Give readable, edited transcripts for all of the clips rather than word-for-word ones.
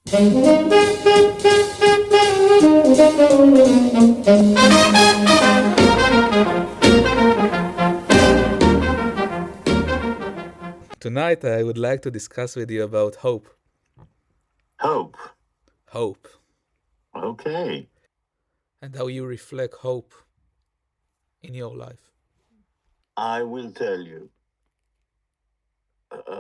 Tonight, I would like to discuss with you about hope. Hope. Hope. Okay. And how you reflect hope in your life. I will tell you.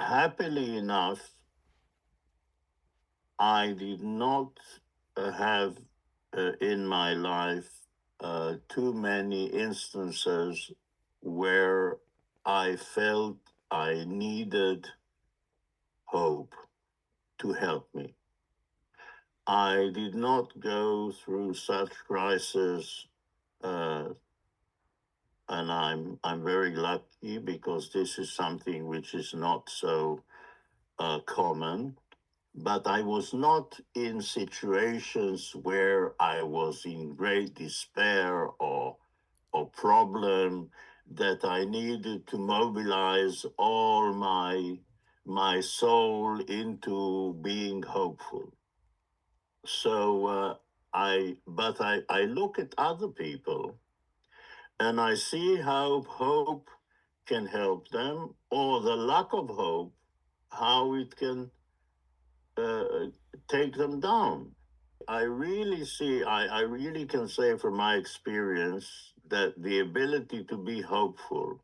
Happily enough, I did not have in my life too many instances where I felt I needed hope to help me. I did not go through such crisis, uh, and I'm very lucky because this is something which is not so common. But I was not in situations where I was in great despair or problem that I needed to mobilize all my soul into being hopeful. So I look at other people and I see how hope can help them, or the lack of hope, how it can uh, take them down. I really can say from my experience that the ability to be hopeful,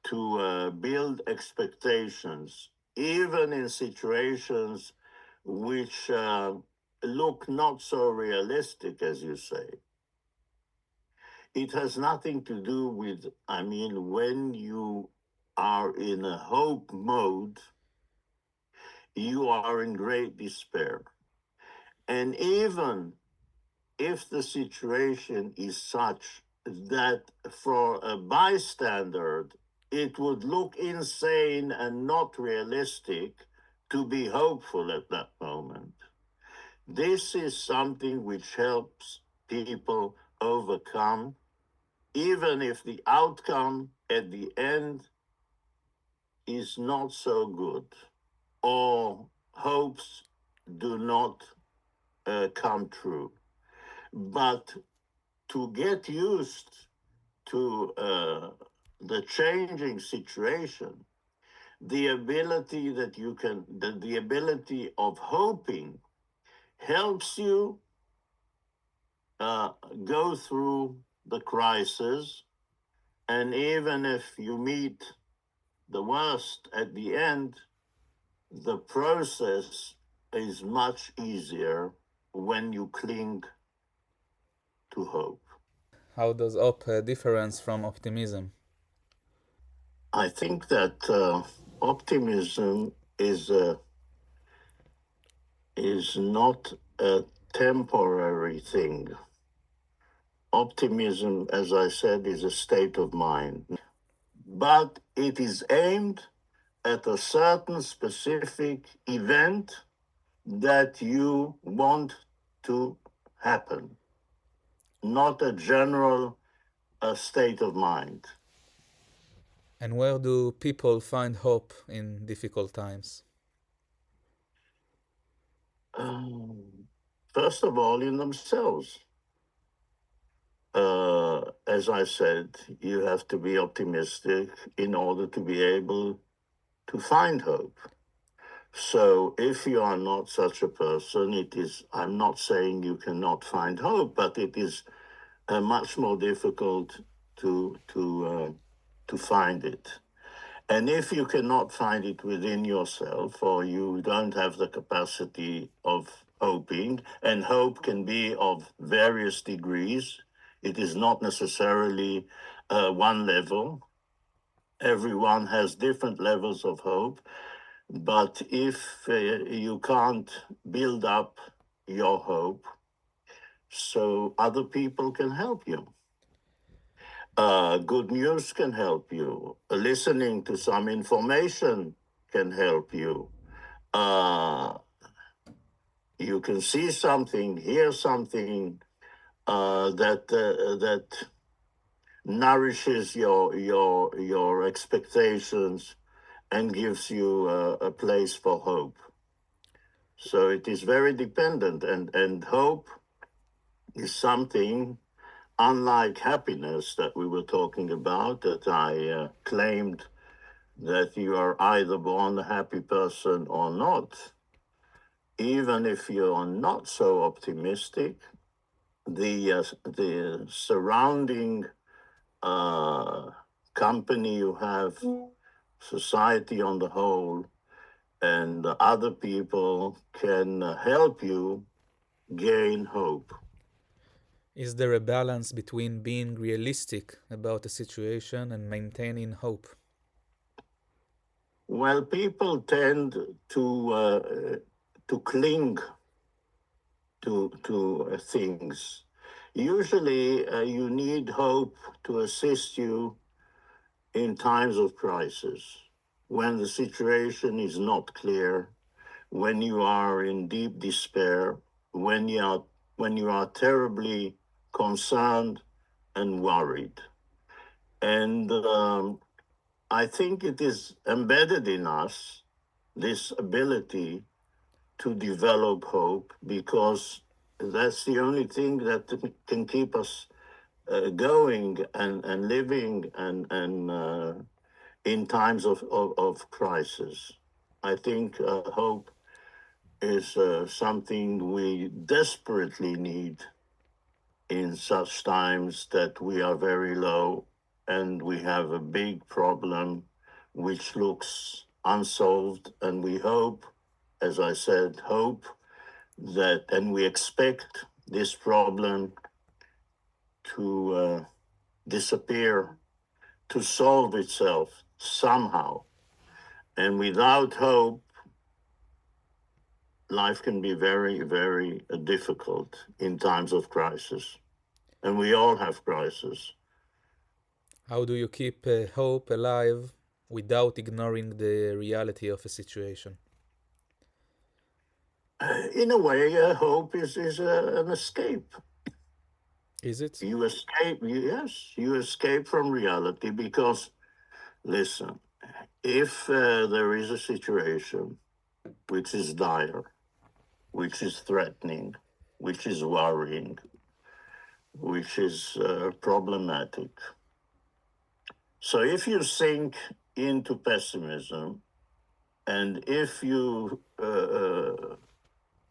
to build expectations, even in situations which look not so realistic, as you say, it has nothing to do with, I mean, when you are in a hope mode, you are in great despair. And even if the situation is such that for a bystander it would look insane and not realistic to be hopeful at that moment. This is something which helps people overcome, even if the outcome at the end is not so good or hopes do not come true. But to get used to the changing situation, the ability of hoping helps you uh, go through the crisis. And even if you meet the worst at the end, the process is much easier when you cling to hope. How does hope difference from optimism? I think that optimism is not a temporary thing. Optimism, as I said, is a state of mind, but it is aimed at a certain specific event that you want to happen, not a general state of mind. And where do people find hope in difficult times? First of all, in themselves. As I said, you have to be optimistic in order to be able to find hope. So if you are not such a person, I'm not saying you cannot find hope, but it is much more difficult to find it. And if you cannot find it within yourself, or you don't have the capacity of hoping, and hope can be of various degrees, it is not necessarily one level. Everyone has different levels of hope. But if you can't build up your hope, so other people can help you. Good news can help you. Listening to some information can help you. Uh, you can see something, hear something that nourishes your expectations and gives you a place for hope. So it is very dependent, and hope is something unlike happiness that we were talking about, that I claimed that you are either born a happy person or not. Even if you're not so optimistic, the surrounding uh, company you have, society on the whole, and other people can help you gain hope. Is there a balance between being realistic about a situation and maintaining hope? Well, people tend to cling to things. Usually, you need hope to assist you in times of crisis, when the situation is not clear, when you are in deep despair, when you are terribly concerned and worried. And I think it is embedded in us, this ability to develop hope, because that's the only thing that can keep us going and living and in times of crisis. I think hope is something we desperately need in such times that we are very low and we have a big problem which looks unsolved. And we hope, as I said, hope that, and we expect this problem to disappear, to solve itself somehow. And without hope, life can be very, very difficult in times of crisis. And we all have crisis. How do you keep hope alive without ignoring the reality of a situation? In a way, hope is an escape. Is it? You escape, yes, you escape from reality because, listen, if there is a situation which is dire, which is threatening, which is worrying, which is problematic. So if you sink into pessimism, and if you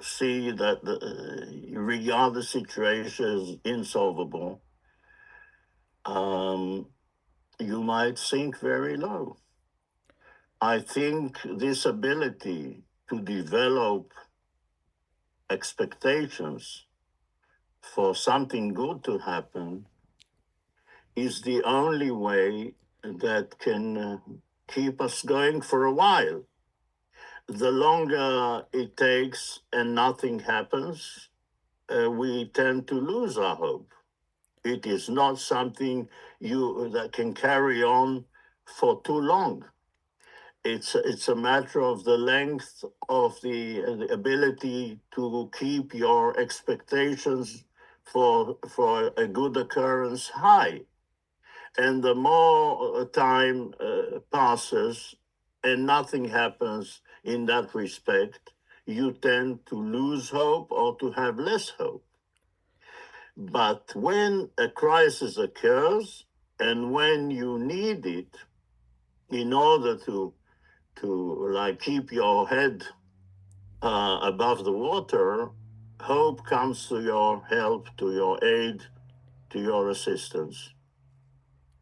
see that you regard the situation as insolvable, um, you might sink very low. I think this ability to develop expectations for something good to happen is the only way that can keep us going for a while. The longer it takes and nothing happens, we tend to lose our hope. It is not something you that can carry on for too long. It's a matter of the length of the ability to keep your expectations for a good occurrence high. And the more time passes and nothing happens in that respect, you tend to lose hope or to have less hope. But when a crisis occurs and when you need it in order to like keep your head above the water, hope comes to your help, to your aid, to your assistance.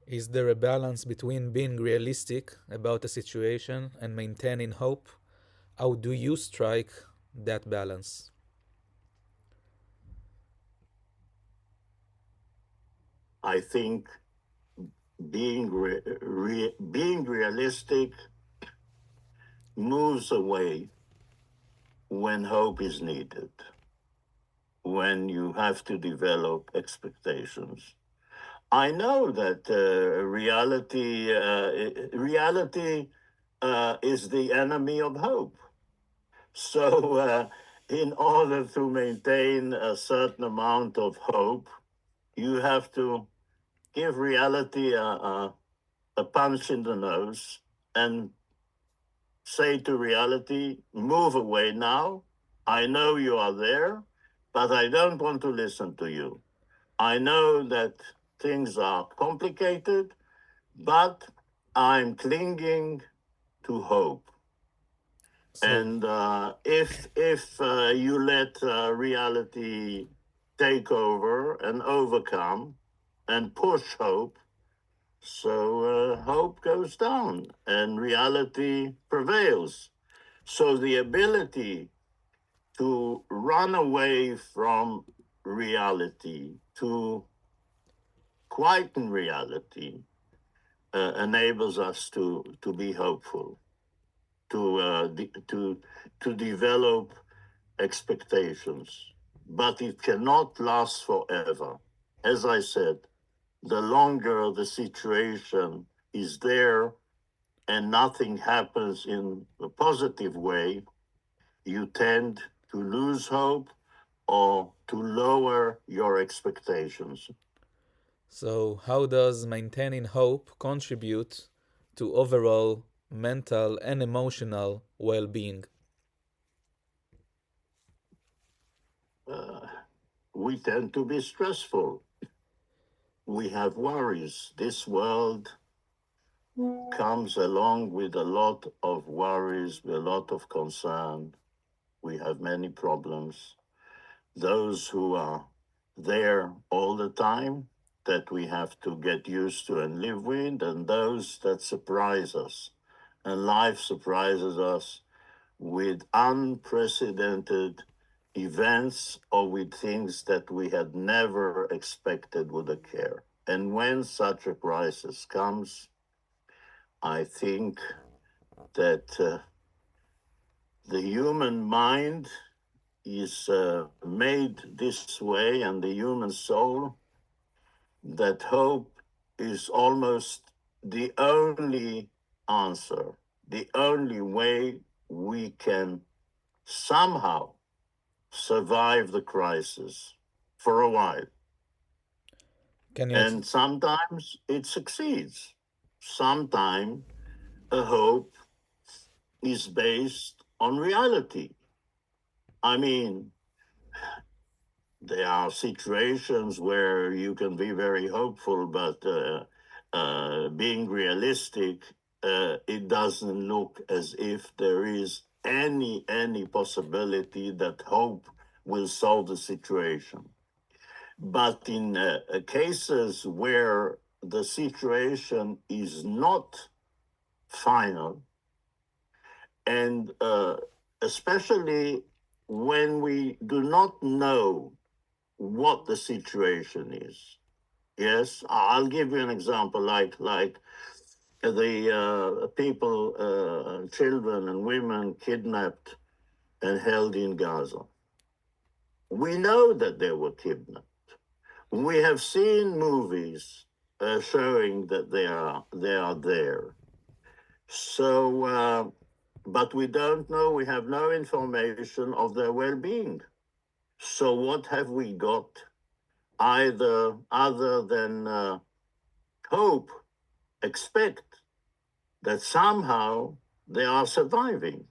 Is there a balance between being realistic about a situation and maintaining hope? How do you strike that balance? I think being realistic moves away when hope is needed, when you have to develop expectations. I know that reality is the enemy of hope. So, in order to maintain a certain amount of hope, you have to give reality a punch in the nose and say to reality, move away now I know you are there, but I don't want to listen to you. I know that things are complicated, but I'm clinging to hope. So, And if you let reality take over and overcome and push hope, so hope goes down and reality prevails. So the ability to run away from reality, to quieten reality, enables us to be hopeful, to develop expectations, but it cannot last forever. As I said, the longer the situation is there and nothing happens in a positive way, you tend to lose hope or to lower your expectations. so how does maintaining hope contribute to overall mental and emotional well-being? Uh, we tend to be stressful. We have worries. This world comes along with a lot of worries, a lot of concern. We have many problems. Those who are there all the time that we have to get used to and live with, and those that surprise us. And life surprises us with unprecedented events or with things that we had never expected would occur. And when such a crisis comes, I think that the human mind is made this way, and the human soul, that hope is almost the only answer, the only way we can somehow survive the crisis for a while. Can you ex- And sometimes it succeeds. Sometimes a hope is based on reality. I mean, there are situations where you can be very hopeful, but being realistic, it doesn't look as if there is any possibility that hope will solve the situation. But in cases where the situation is not final, and especially when we do not know what the situation is. Yes, I'll give you an example, like the people, children and women kidnapped and held in Gaza. We know that they were kidnapped. We have seen movies showing that they are there. So, but we don't know. We have no information of their well-being. So, what have we got? Either other than hope, expect that somehow they are surviving.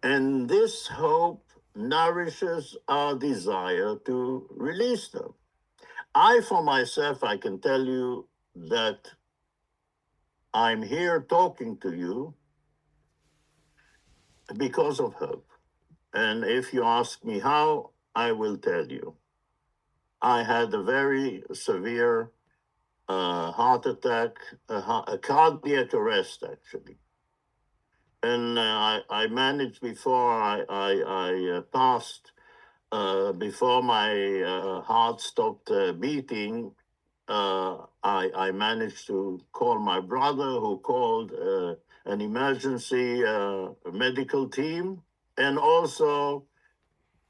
And this hope nourishes our desire to release them. I, for myself, I can tell you that I'm here talking to you because of hope. And if you ask me how, I will tell you. I had a very severe heart attack, a cardiac arrest, actually. And I managed before I passed, before my heart stopped beating, I managed to call my brother, who called an emergency medical team, and also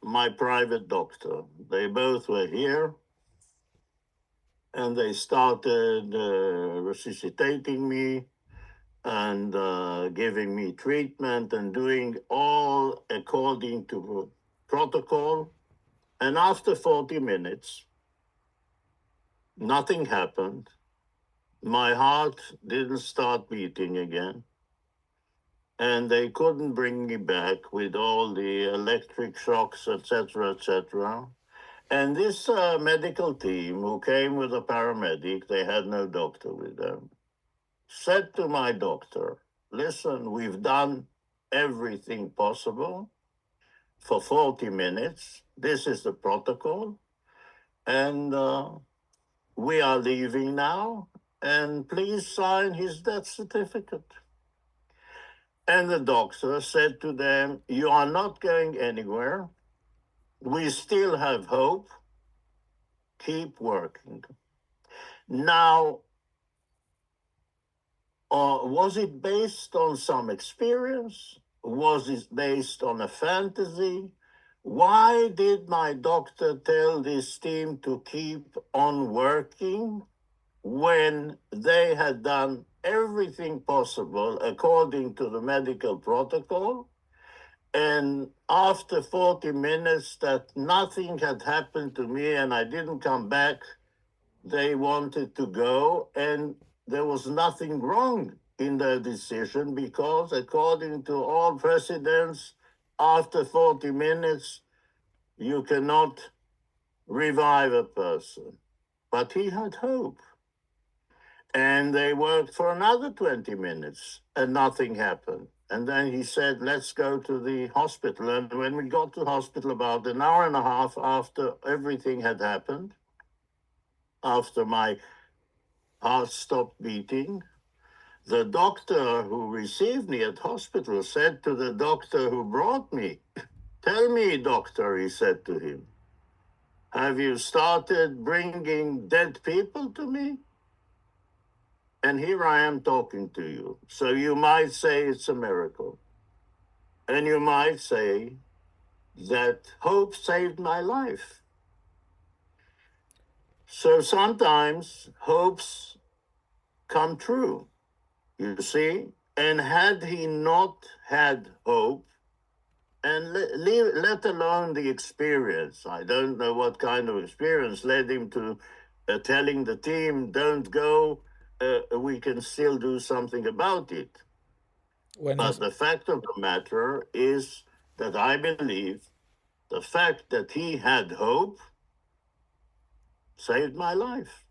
my private doctor. They both were here, and they started resuscitating me and giving me treatment and doing all according to protocol. And after 40 minutes, nothing happened. My heart didn't start beating again. and they couldn't bring me back with all the electric shocks, etc., etc. And this medical team, who came with a paramedic, they had no doctor with them, said to my doctor, listen, we've done everything possible for 40 minutes. This is the protocol. And we are leaving now. And please sign his death certificate. And the doctor said to them, you are not going anywhere. We still have hope. Keep working. Now, was it based on some experience? Was it based on a fantasy? Why did my doctor tell this team to keep on working when they had done everything possible according to the medical protocol? And after 40 minutes, that nothing had happened to me and I didn't come back, they wanted to go, and there was nothing wrong in their decision because, according to all precedents, after 40 minutes, you cannot revive a person. But he had hope. And they worked for another 20 minutes and nothing happened. And then he said, let's go to the hospital. And when we got to the hospital, about an hour and a half after everything had happened, after my heart stopped beating, the doctor who received me at hospital said to the doctor who brought me, tell me, doctor, he said to him, have you started bringing dead people to me? And here I am talking to you. So you might say it's a miracle. And you might say that hope saved my life. So sometimes hopes come true, you see. And had he not had hope, and let alone the experience, I don't know what kind of experience led him to telling the team, don't go, we can still do something about it. When you But the fact of the matter is that I believe the fact that he had hope saved my life.